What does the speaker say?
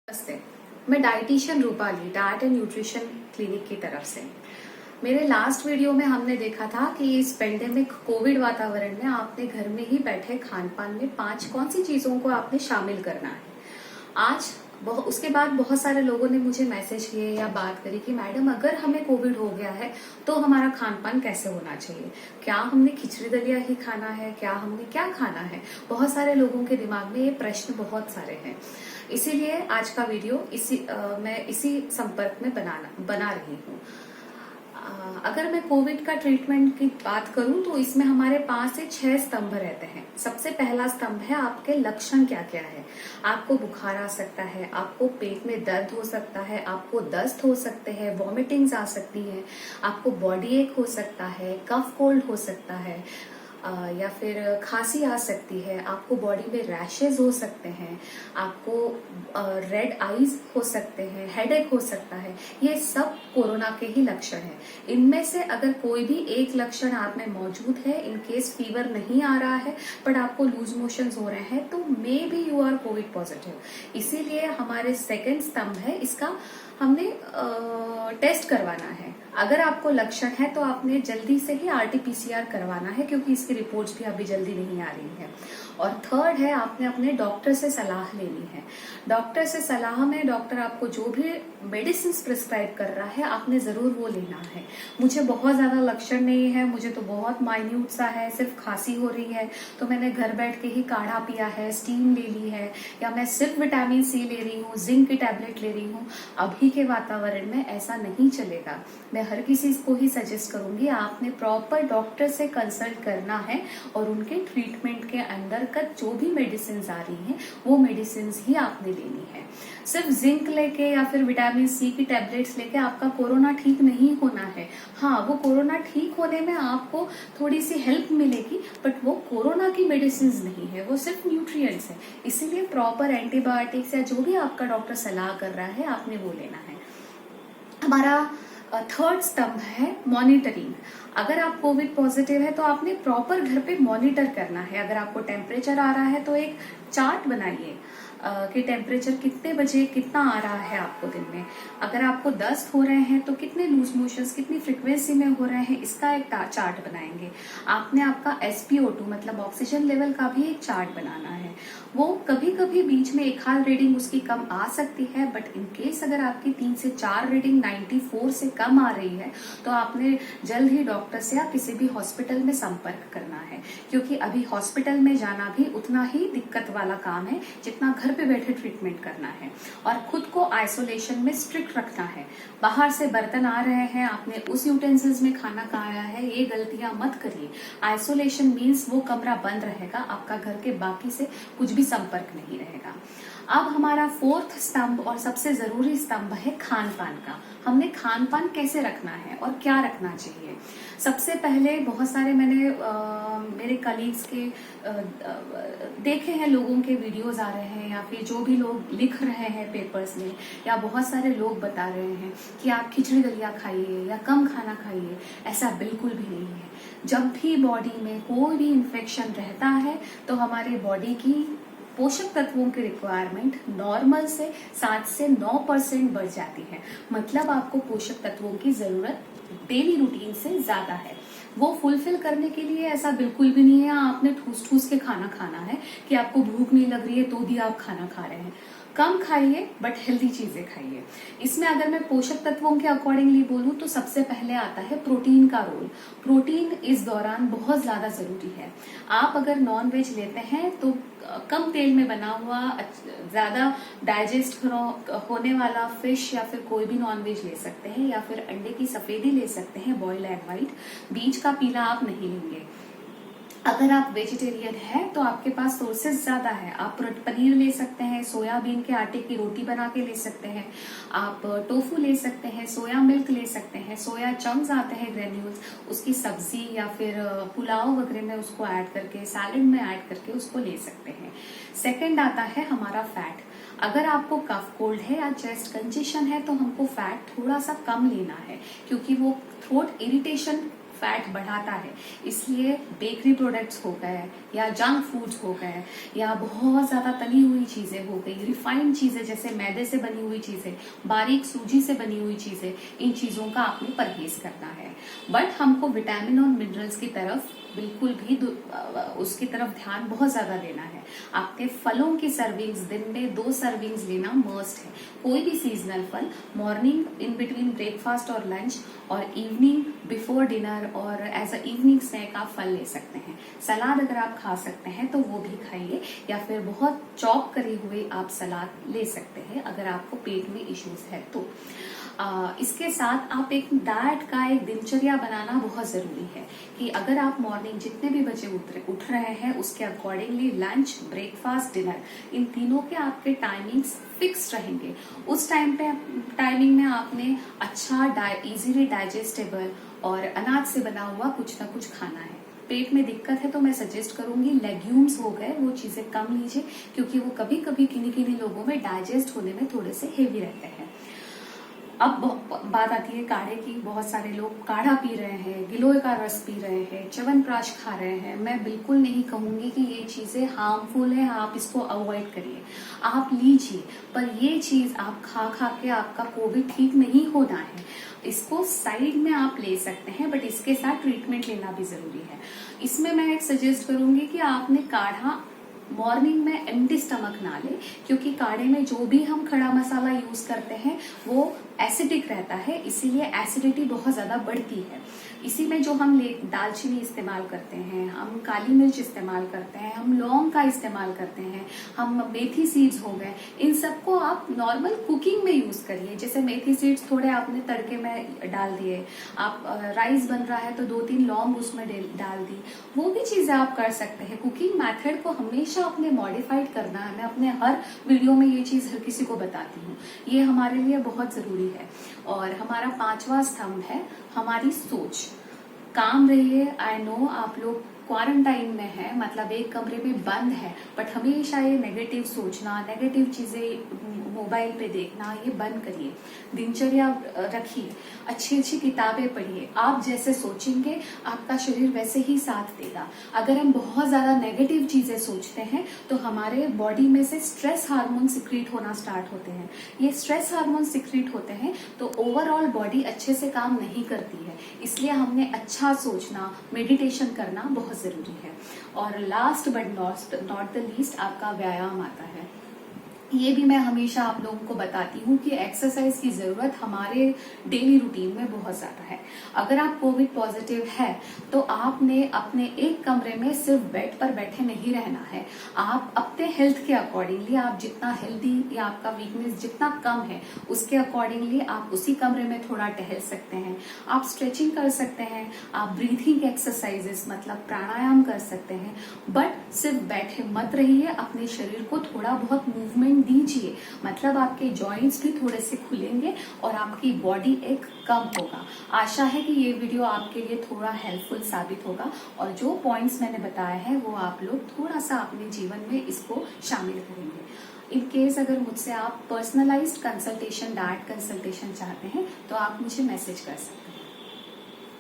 नमस्ते। मैं dietitian Rupali diet and nutrition clinic की तरफ से। मेरे लास्ट वीडियो में हमने देखा था कि इस पेंडेमिक कोविड वातावरण में आपने घर में ही बैठे खान पान में 5 कौन सी चीजों को आपने शामिल करना है। आज उसके बाद बहुत सारे लोगों ने मुझे मैसेज किए या बात करी कि मैडम अगर हमें कोविड हो गया है तो हमारा खान पान कैसे होना चाहिए, क्या हमने खिचड़ी दलिया ही खाना है, क्या हमने क्या खाना है। बहुत सारे लोगों के दिमाग में ये प्रश्न बहुत सारे हैं। इसीलिए आज का वीडियो मैं इसी संपर्क में बना रही हूँ। अगर मैं कोविड का ट्रीटमेंट की बात करूं तो इसमें हमारे 5 से 6 स्तंभ रहते हैं। सबसे पहला स्तंभ है आपके लक्षण क्या क्या है। आपको बुखार आ सकता है, आपको पेट में दर्द हो सकता है, आपको दस्त हो सकते हैं, वॉमिटिंग्स आ सकती है, आपको बॉडी एक हो सकता है, कफ कोल्ड हो सकता है, या फिर खांसी आ सकती है, आपको बॉडी में रैशेज हो सकते हैं, आपको रेड आईज हो सकते हैं, हेडेक हो सकता है। ये सब कोरोना के ही लक्षण हैं। इनमें से अगर कोई भी एक लक्षण आप में मौजूद है, इन केस फीवर नहीं आ रहा है बट आपको लूज मोशंस हो रहे हैं, तो maybe you are Covid positive. इसीलिए हमारे सेकेंड स्तंभ है, इसका हमने टेस्ट करवाना है। अगर आपको लक्षण है तो आपने जल्दी से ही आरटीपीसीआर करवाना है, क्योंकि इसकी रिपोर्ट्स भी अभी जल्दी नहीं आ रही है। और थर्ड है, आपने अपने डॉक्टर से सलाह लेनी है। डॉक्टर से सलाह में डॉक्टर आपको जो भी मेडिसिन प्रिस्क्राइब कर रहा है आपने जरूर वो लेना है। मुझे बहुत ज्यादा लक्षण नहीं है, मुझे तो बहुत माइन्यूट सा है, सिर्फ खांसी हो रही है तो मैंने घर बैठ के ही काढ़ा पिया है, स्टीम ले ली है, या मैं सिर्फ विटामिन सी ले रही हूँ, जिंक की टैबलेट ले रही हूँ। अभी के वातावरण में ऐसा नहीं चलेगा। मैं हर किसी को ही सजेस्ट करूंगी आपने प्रॉपर डॉक्टर से कंसल्ट करना है और उनके ट्रीटमेंट के अंतर्गत जो भी मेडिसिन आ रही हैं वो मेडिसिन ही आपने लेनी है। सिर्फ जिंक लेके या फिर विटामिन सी की टैबलेट्स लेके आपका कोरोना ठीक नहीं होना है। हाँ, वो कोरोना ठीक होने में आपको थोड़ी सी हेल्प मिलेगी, बट वो कोरोना की मेडिसिन नहीं है, वो सिर्फ न्यूट्रिएंट्स है। इसीलिए प्रॉपर एंटीबायोटिक्स या जो भी आपका डॉक्टर सलाह कर रहा है आपने वो लेना है। हमारा थर्ड स्तंभ है मॉनिटरिंग। अगर आप कोविड पॉजिटिव है तो आपने प्रॉपर घर पे मॉनिटर करना है। अगर आपको टेम्परेचर आ रहा है तो एक चार्ट बनाइए कि टेम्परेचर कितने बजे कितना आ रहा है आपको दिन में। अगर आपको दस्त हो रहे हैं तो कितने लूज मोशंस कितनी फ्रिक्वेंसी में हो रहे हैं, इसका एक चार्ट बनाएंगे। आपने आपका SpO2 मतलब ऑक्सीजन लेवल का भी एक चार्ट बनाना है। वो कभी कभी बीच में एक आध रीडिंग उसकी कम आ सकती है, बट इन केस अगर आपकी 3 से 4 रीडिंग 94 से कम आ रही है तो आपने जल्द ही डॉक्टर से या किसी भी हॉस्पिटल में संपर्क करना है, क्योंकि अभी हॉस्पिटल में जाना भी उतना ही दिक्कत वाला काम है जितना घर पे बैठे ट्रीटमेंट करना है। और खुद को आइसोलेशन में स्ट्रिक्ट रखना है। बाहर से बर्तन आ रहे हैं, आपने उस यूटेंसिल्स में खाना खाया है, ये गलतियां मत करिए। आइसोलेशन मीन्स वो कमरा बंद रहेगा, आपका घर के बाकी से कुछ भी संपर्क नहीं रहेगा। अब हमारा फोर्थ स्तंभ और सबसे जरूरी स्तंभ है खान पान का। हमने खान पान कैसे रखना है और क्या रखना चाहिए। सबसे पहले बहुत सारे मैंने मेरे कलीग्स के देखे हैं, लोगों के वीडियोस आ रहे हैं या फिर जो भी लोग लिख रहे हैं पेपर्स में, या बहुत सारे लोग बता रहे हैं कि आप खिचड़ी दलिया खाइए या कम खाना खाइए। ऐसा बिल्कुल भी नहीं है। जब भी बॉडी में कोई भी इन्फेक्शन रहता है तो हमारी बॉडी की पोषक तत्वों की रिक्वायरमेंट नॉर्मल से 7 से 9% बढ़ जाती है। मतलब आपको पोषक तत्वों की जरूरत डेली रूटीन से ज्यादा है। वो फुलफिल करने के लिए ऐसा बिल्कुल भी नहीं है आपने ठूस ठूस के खाना खाना है कि आपको भूख नहीं लग रही है तो भी आप खाना खा रहे हैं। कम खाइए बट हेल्दी चीजें खाइए। इसमें अगर मैं पोषक तत्वों के अकॉर्डिंगली बोलूं तो सबसे पहले आता है प्रोटीन का रोल। प्रोटीन इस दौरान बहुत ज्यादा जरूरी है। आप अगर नॉन वेज लेते हैं तो कम तेल में बना हुआ ज्यादा डाइजेस्ट होने वाला फिश या फिर कोई भी नॉन वेज ले सकते हैं, या फिर अंडे की सफेदी ले सकते हैं, बॉइल्ड एग वाइट। बीज का पीला आप नहीं लेंगे। अगर आप वेजिटेरियन हैं तो आपके पास सोर्सेज ज्यादा है। आप पनीर ले सकते हैं, सोयाबीन के आटे की रोटी बना के ले सकते हैं, आप टोफू ले सकते हैं, सोया मिल्क ले सकते हैं, सोया चंक्स आते हैं ग्रेन्यूल्स, उसकी सब्जी या फिर पुलाव वगैरह में उसको ऐड करके, सैलेड में ऐड करके उसको ले सकते हैं। सेकंड आता है हमारा फैट। अगर आपको कफ कोल्ड है या चेस्ट कंजेशन है तो हमको फैट थोड़ा सा कम लेना है, क्योंकि वो थ्रोट इरिटेशन फैट बढ़ाता है। इसलिए बेकरी प्रोडक्ट्स हो गए या जंक फूड्स हो गए या बहुत ज्यादा तली हुई चीजें हो गई, रिफाइंड चीजें जैसे मैदे से बनी हुई चीजें, बारीक सूजी से बनी हुई चीजें, इन चीजों का आपने परहेज करना है। बट हमको विटामिन और मिनरल्स की तरफ बिल्कुल भी उसकी तरफ ध्यान बहुत ज्यादा देना है। आपके फलों की सर्विंग्स दिन में 2 सर्विंग्स लेना मस्ट है। कोई भी सीजनल फल मॉर्निंग इन बिटवीन ब्रेकफास्ट और लंच और इवनिंग बिफोर डिनर और एज अ इवनिंग स्नैक आप फल ले सकते हैं। सलाद अगर आप खा सकते हैं तो वो भी खाइए, या फिर बहुत चॉप करे हुए आप सलाद ले सकते हैं अगर आपको पेट में इश्यूज है तो। इसके साथ आप एक डाइट का एक दिनचर्या बनाना बहुत जरूरी है कि अगर आप मॉर्निंग जितने भी बजे उठ रहे हैं उसके अकॉर्डिंगली लंच, ब्रेकफास्ट, डिनर, इन तीनों के आपके टाइमिंग्स फिक्स रहेंगे। उस टाइमिंग में आपने अच्छा इजीली डाइजेस्टेबल और अनाज से बना हुआ कुछ ना कुछ खाना है। पेट में दिक्कत है तो मैं सजेस्ट करूंगी लेग्यूम्स हो गए वो चीजें कम लीजिए, क्योंकि वो कभी कभी किन्हीं लोगों में डाइजेस्ट होने में थोड़े से हेवी रहते हैं। अब बात आती है काढ़े की। बहुत सारे लोग काढ़ा पी रहे हैं, गिलोय का रस पी रहे हैं, च्यवनप्राश खा रहे हैं। मैं बिल्कुल नहीं कहूंगी कि ये चीजें हार्मफुल है, आप इसको अवॉइड करिए। आप लीजिए, पर ये चीज आप खा खा के आपका कोविड ठीक नहीं होना है। इसको साइड में आप ले सकते हैं, बट इसके साथ ट्रीटमेंट लेना भी जरूरी है। इसमें मैं एक सजेस्ट करूंगी कि आपने काढ़ा मॉर्निंग में एम्प्टी स्टमक ना ले, क्योंकि काढ़े में जो भी हम खड़ा मसाला यूज करते हैं वो एसिडिक रहता है, इसीलिए एसिडिटी बहुत ज्यादा बढ़ती है। इसी में जो हम दालचीनी इस्तेमाल करते हैं, हम काली मिर्च इस्तेमाल करते हैं, हम लौंग का इस्तेमाल करते हैं, हम मेथी सीड्स हो गए, इन सबको आप नॉर्मल कुकिंग में यूज करिए। जैसे मेथी सीड्स थोड़े आपने तड़के में डाल दिए, आप राइस बन रहा है तो 2-3 लौंग उसमें डाल दी, वो भी चीजें आप कर सकते हैं। कुकिंग मेथड को हमेशा अपने मॉडिफाइड करना है। मैं अपने हर वीडियो में ये चीज हर किसी को बताती हूँ, ये हमारे लिए बहुत जरूरी है। और हमारा 5वां स्तंभ है हमारी सोच। काम रहिए। आई नो आप लोग क्वारंटाइन में है, मतलब एक कमरे में बंद है, बट हमेशा ये नेगेटिव सोचना, नेगेटिव चीजें मोबाइल पे देखना, ये बंद करिए। दिनचर्या रखिए, अच्छी अच्छी किताबें पढ़िए। आप जैसे सोचेंगे आपका शरीर वैसे ही साथ देगा। अगर हम बहुत ज्यादा नेगेटिव चीजें सोचते हैं तो हमारे बॉडी में से स्ट्रेस हार्मोन सिक्रीट होना स्टार्ट होते हैं। ये स्ट्रेस हार्मोन सिक्रीट होते हैं तो ओवरऑल बॉडी अच्छे से काम नहीं करती है। इसलिए हमने अच्छा सोचना, मेडिटेशन करना बहुत जरूरी है। और last but not the least आपका व्यायाम आता है। ये भी मैं हमेशा आप लोगों को बताती हूँ कि एक्सरसाइज की जरूरत हमारे डेली रूटीन में बहुत ज्यादा है। अगर आप कोविड पॉजिटिव है तो आपने अपने एक कमरे में सिर्फ बेड पर बैठे नहीं रहना है। आप अपने हेल्थ के अकॉर्डिंगली, आप जितना हेल्दी या आपका वीकनेस जितना कम है उसके अकॉर्डिंगली आप उसी कमरे में थोड़ा टहल सकते हैं। आप स्ट्रेचिंग कर सकते हैं, आप ब्रीथिंग एक्सरसाइजेस मतलब प्राणायाम कर सकते हैं, बट सिर्फ बैठे मत रहिए। अपने शरीर को थोड़ा बहुत मूवमेंट दीजिए, मतलब आपके जॉइंट्स भी थोड़े से खुलेंगे और आपकी बॉडी एक कम होगा। आशा है कि ये वीडियो आपके लिए थोड़ा हेल्पफुल साबित होगा और जो पॉइंट्स मैंने बताए हैं वो आप लोग थोड़ा सा अपने जीवन में इसको शामिल करेंगे। इन केस अगर मुझसे आप पर्सनलाइज्ड कंसल्टेशन, डाइट कंसल्टेशन चाहते हैं तो आप मुझे मैसेज कर सकते हैं।